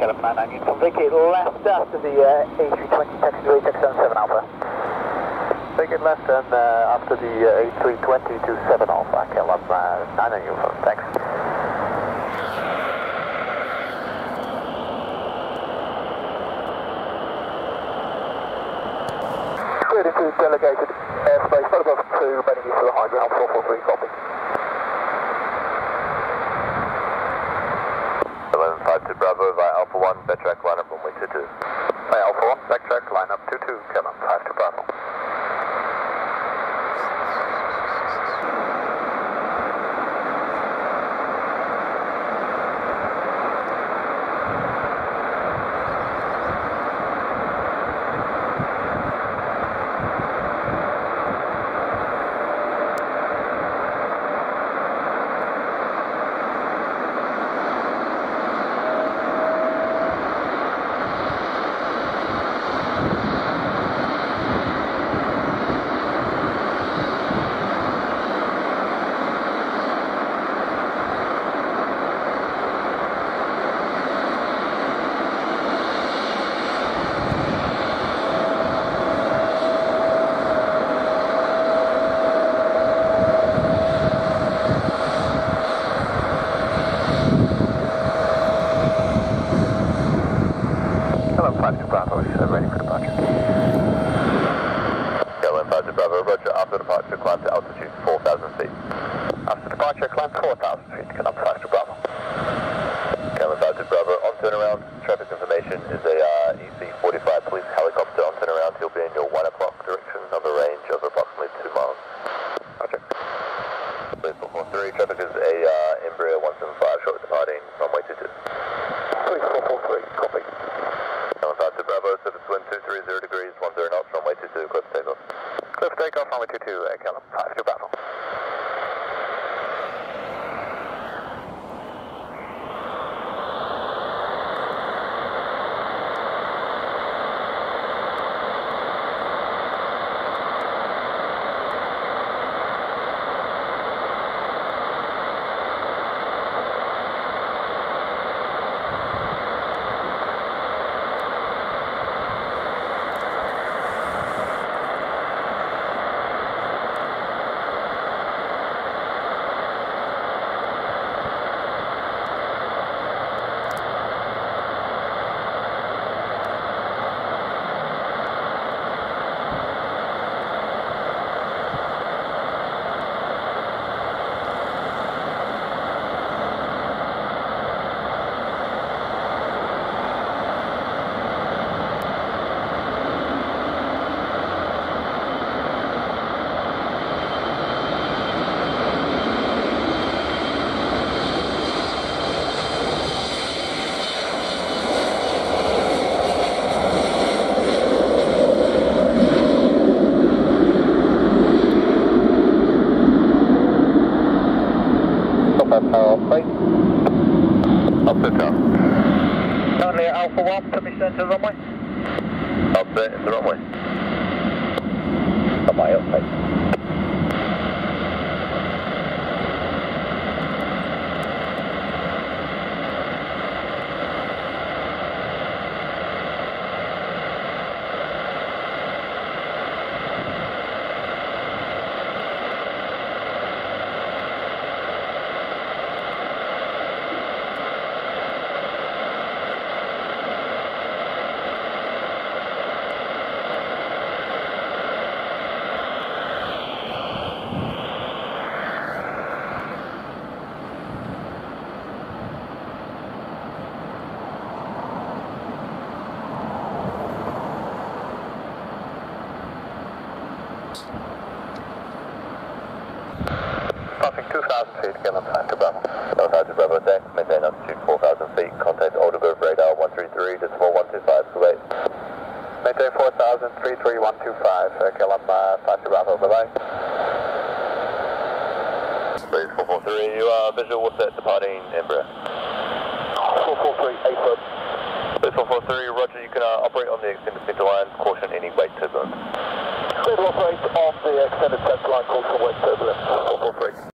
KLM 99 from Vicky, left after the A320 taxiway 677 Alpha. Take it left and after the A320 to 7 Alpha, KLM 99 uniform, thanks. Cleared into delegated airspace, photograph 2, bending you for the high ground, 443, copy. 1152 Bravo via Alpha 1, backtrack line up runway 22. Via Alpha 1, backtrack line up 22, KLM 52 Bravo. KLM 52 Bravo is ready for departure. KLM 52 Bravo, roger. After departure, climb to altitude 4,000 feet. After departure, climb 4,000 feet, KLM 52 Bravo. KLM 52 Bravo, on turnaround. Traffic information is a EC-45 police helicopter on turnaround. He'll be in your 1 o'clock direction of a range of approximately 2 miles. Roger. Please 443, traffic is a Embraer 175 short departing runway 22. 3443, copy. KLM 52 Bravo, surface wind 230 degrees, 10 knots, runway 22, clear for takeoff. Clear for takeoff, runway 22, KLM 52 Bravo. Opposite tower. Currently at Alpha 1, put me centre runway. Opposite into runway. Runway up, Passing 2,000 feet, KLM 52 Bravo. KLM 52 Bravo, thanks. Maintain altitude 4,000 feet. Contact Aldergrove radar 133, decimal 125, Kuwait. Maintain 4,000, 33125, KLM 52 Bravo, bye-bye. Please 443, you are visual, what's that departing Embraer? 443, 8 foot. Please 443, roger, you can operate on the extended center line, caution any weight turbulence. Clear to operate on the extended center line, caution weight turbulence, 443.